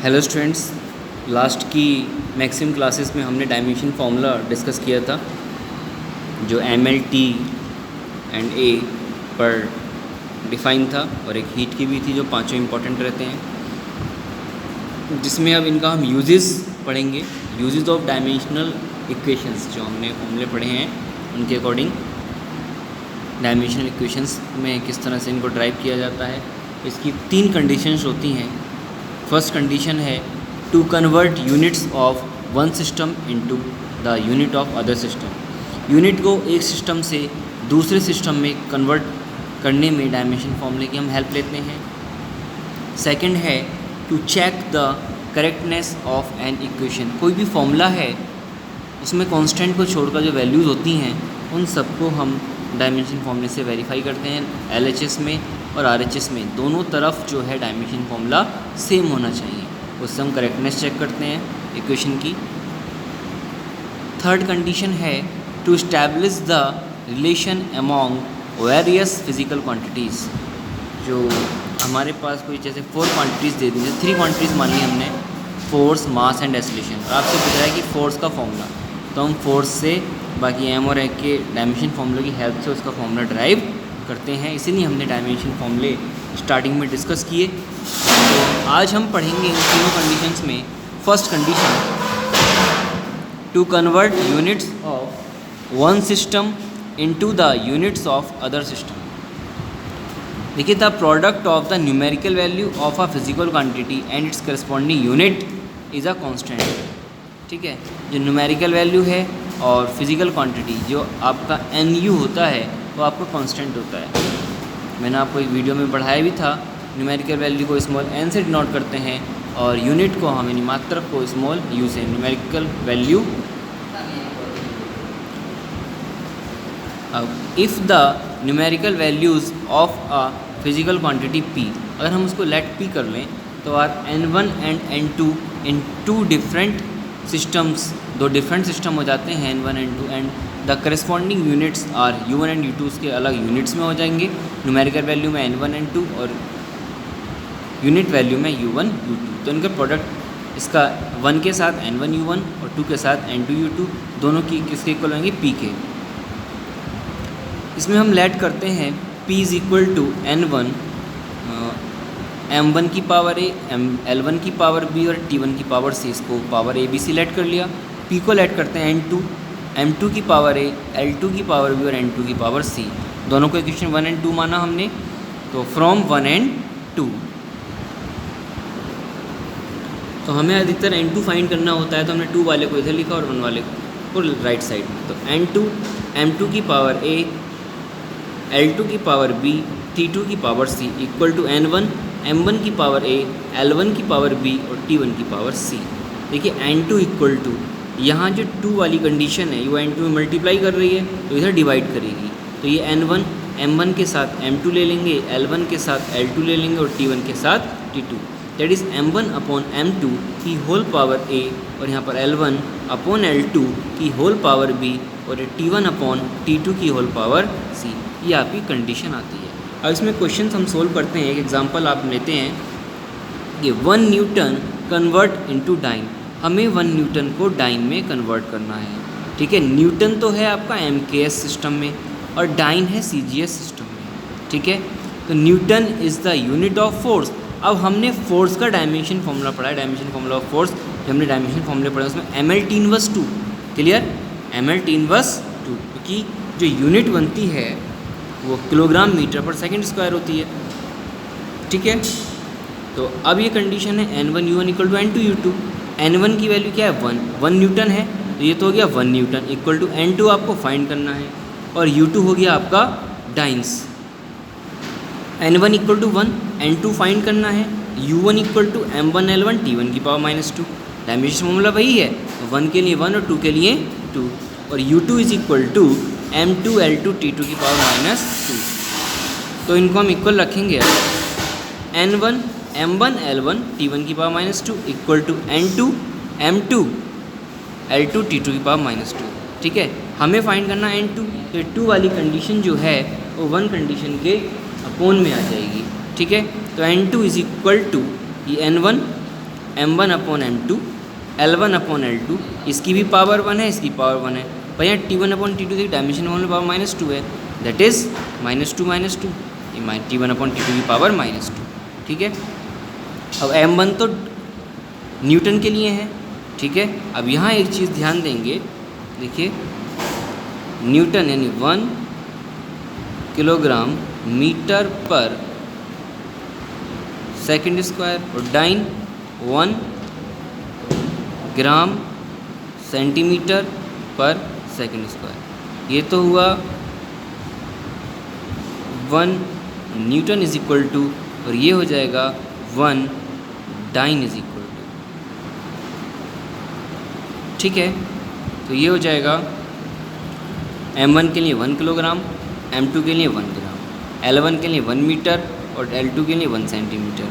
Hello students, last की maximum classes में हमने डायमेंशन फार्मूला डिस्कस किया था जो MLT एंड A पर डिफ़ाइन था और एक हीट की भी थी जो पांचों इंपॉर्टेंट रहते हैं, जिसमें अब इनका हम यूजेस पढ़ेंगे। यूजेस ऑफ डायमेंशनल इक्वेशंस जो हमने फॉर्मूले पढ़े हैं उनके अकॉर्डिंग डायमेंशनल इक्वेशंस में किस तरह से इनको ड्राइव किया जाता है। इसकी 3 कंडीशंस होती हैं। फर्स्ट कंडीशन है to convert units of one system into the unit of other system. Unit को एक सिस्टम से दूसरे सिस्टम में कन्वर्ट करने में डायमेंशन फॉर्मूले की हम हेल्प लेते हैं। सेकंड है to check the correctness of an equation. कोई भी फॉर्मूला है उसमें कांस्टेंट को छोड़कर जो वैल्यूज़ होती हैं उन सबको हम डायमेंशन फॉर्मूले से वेरीफाई करते हैं। LHS में और RHS में दोनों तरफ जो है डायमेंशन फॉर्मूला सेम होना चाहिए, उससे हम करेक्टनेस चेक करते हैं इक्वेशन की। थर्ड कंडीशन है to establish the relation among various physical quantities. जो हमारे पास कोई जैसे 4 क्वांटिटीज़ दे दी, जैसे 3 क्वांटिटीज़ मान ली हमने, फोर्स, मास एंड एक्सेलरेशन, और आपसे पूछा है कि फोर्स का फॉर्मूला, तो हम फोर्स से बाकी M और A के डायमेंशन फॉर्मूले की हेल्प से उसका फॉर्मूला ड्राइव करते हैं। इसीलिए हमने डायमेंशन फॉर्मूले स्टार्टिंग में डिस्कस किए। तो आज हम पढ़ेंगे इन तीनों कंडीशंस में। First condition to convert units of one system into the units of other system. देखिए, the product of the numerical value of a physical quantity and its corresponding unit is a constant. ठीक है, जो numerical value है और physical quantity जो आपका NU होता है वो आपका कांस्टेंट होता है। मैंने आपको एक वीडियो में पढ़ाया भी था। न्यूमेरिकल वैल्यू को स्मॉल n से डिनोट करते हैं और यूनिट को हम, यानी मात्रक को, स्मॉल u से। न्यूमेरिकल वैल्यू, अब if the numerical values of a physical quantity P, अगर हम उसको लेट P कर लें तो are N1 and N2 in 2 different systems, 2 different system हो जाते हैं N1 N2, and the corresponding units are U1 and U2 उसके अलग यूनिट्स में हो जाएंगे। न्यूमेरिकल वैल्यू में N1 N2 और यूनिट वैल्यू में U1 U2। तो इनका प्रोडक्ट इसका 1 के साथ N1 U1 और 2 के साथ N2 U2, दोनों की किसके इक्वल होंगे? P के। इसमें हम लेट करते हैं P is equal to N1 M1 की पावर A, L1 की पावर B और T1 की पावर C। इसको पावर ABC लेट कर लिया। P को लेट करते हैं N2, M2 की पावर A, L2 की पावर B और N2 की पावर C। दोनों को इक्वेशन 1 एंड 2 माना हमने, तो फ्रॉम 1 एंड 2। तो हमें अधिकतर N2 फाइंड करना होता है, तो हमने 2 वाले को इधर लिखा और 1 वाले को राइट साइड में। तो N2 M2 की पावर A, L2 की पावर B, T2 की power C equal to N1 M1 की पावर A, L1 की पावर B और T1 की पावर C। देखिए, N2 इक्वल टू, यहाँ जो 2 वाली कंडीशन है वो N2 में मल्टीप्लाई कर रही है तो इधर डिवाइड करेगी। तो ये N1 M1 के साथ M2 ले लेंगे, L1 के साथ L2 ले लेंगे और T1 के साथ T2। That is M1 upon M2 की होल पावर A और यहाँ पर L1 अपॉन L2 की होल पावर B और T1 अपॉन T2 की होल पावर C। ये आपकी कंडीशन आती है। अब इसमें क्वेश्चन हम सोल्व करते हैं। एक एग्जांपल आप लेते हैं कि 1 न्यूटन कन्वर्ट इनटू डाइन। हमें 1 न्यूटन को डाइन में कन्वर्ट करना है। ठीक है, न्यूटन तो है आपका MKS सिस्टम में और डाइन है CGS सिस्टम में। ठीक है, तो Newton is the unit of force. अब हमने फोर्स का डायमेंशन फॉर्मूला पढ़ा है, डायमेंशन फॉर्मूला ऑफ फोर्स। जो हमने डायमेंशन फॉर्मूले पढ़े उसमें MLT inverse 2, clear, MLT inverse 2, क्योंकि जो यूनिट बनती है वो किलोग्राम मीटर पर सेकंड स्क्वायर होती है। ठीक है, तो अब ये कंडीशन है N1 U1 equal to N2 U2। N1 की वैल्यू क्या है? 1 न्यूटन है, तो ये तो हो गया 1 न्यूटन इक्वल टू N2 आपको फाइंड करना है और U2 हो गया आपका dance. N1 equal to 1, N2 find करना है, U1 equal to M1 L1 T1 की पावर -2। डायमेंशन फॉर्मूला वही है, 1 के लिए 1 और 2 के लिए 2, और U2 is equal to M2 L2 T2 की पावर -2। तो इनको हम इक्वल रखेंगे। N1 M1 L1 T1 की power -2 equal to N2 M2 L2 T2 की पावर -2। ठीक है, हमें फाइंड करना N2, तो 2 वाली कंडीशन जो है वो 1 कंडीशन के अपोन में आ जाएगी। ठीक है, तो N2 इज इक्वल टू ये N1 m1 upon m2, L1 upon L2, इसकी भी पावर 1 है, इसकी पावर 1 है, पर यहाँ T1 अपॉन T2 की डायमेंशन वन में पावर -2 है, दैट इज़ -2 ये T1 अपॉन T2 की पावर -2, ठीक है। अब m1 तो न्यूटन के लिए है, ठीक है। अब यहाँ एक चीज़ ध्यान देंगे, देखिए न्यूटन यानी 1 किलोग्राम मीटर पर सेकंड स्क्वायर और डाइन 1 ग्राम सेंटीमीटर पर सेकंड स्क्वायर। ये तो हुआ 1 न्यूटन इज इक्वल टू, और ये हो जाएगा 1 डाइन इज इक्वल टू, ठीक है। तो ये हो जाएगा m1 के लिए 1 किलोग्राम, m2 के लिए 1 ग्राम, L1 के लिए 1 मीटर और L2 के लिए 1 सेंटीमीटर,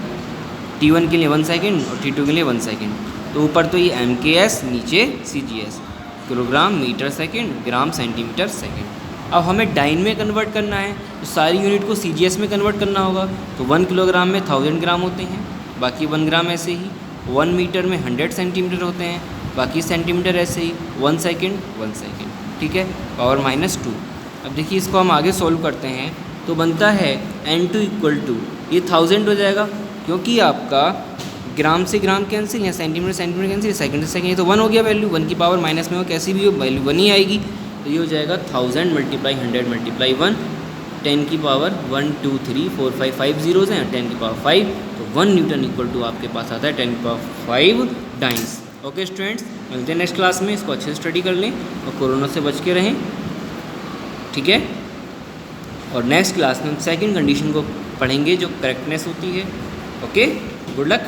T1 के लिए 1 सेकंड और T2 के लिए 1 सेकंड। तो ऊपर तो ये MKS, नीचे CGS, kilogram metre second gram centimetre second. अब हमें डाइन में कन्वर्ट करना है, तो सारी यूनिट को CGS में कन्वर्ट करना होगा। तो 1 किलोग्राम में 1000 ग्राम होते हैं, बाकी 1 ग्राम ऐसे ही, 1 मीटर में 100 सेंटीमीटर होते हैं, बाकी सेंटीमीटर ऐसे ही, 1 सेकंड, ठीक है, पावर -2। अब देखिए इसको हम आगे सोल्व करते हैं, तो बनता है n2 इक्वल टू, ये 1000 हो जाएगा, क्योंकि आपका ग्राम से ग्राम कैंसिल, या सेंटीमीटर सेंटीमीटर कैंसिल, सेकंड से सेकंड, ये तो 1 हो गया वैल्यू, 1 की पावर माइनस में हो, कैसी भी हो वैल्यू 1 ही आएगी। तो ये हो जाएगा 1000 मल्टीप्लाई 100 मल्टीप्लाई 1, 10 की पावर 1 2 3 4 5 5 जीरोज़ हैं, 10 की पावर 5, तो 1 न्यूटन इक्वल टू आपके पास आता है 10 की पावर 5 डाइन्स। ओके स्टूडेंट्स, मिलते हैं नेक्स्ट क्लास में, इसको अच्छे से स्टडी कर लें और कोरोना से बच के रहें, ठीक है। और नेक्स्ट क्लास में हम सेकंड कंडीशन को पढ़ेंगे जो करेक्टनेस होती है। Okay, good luck.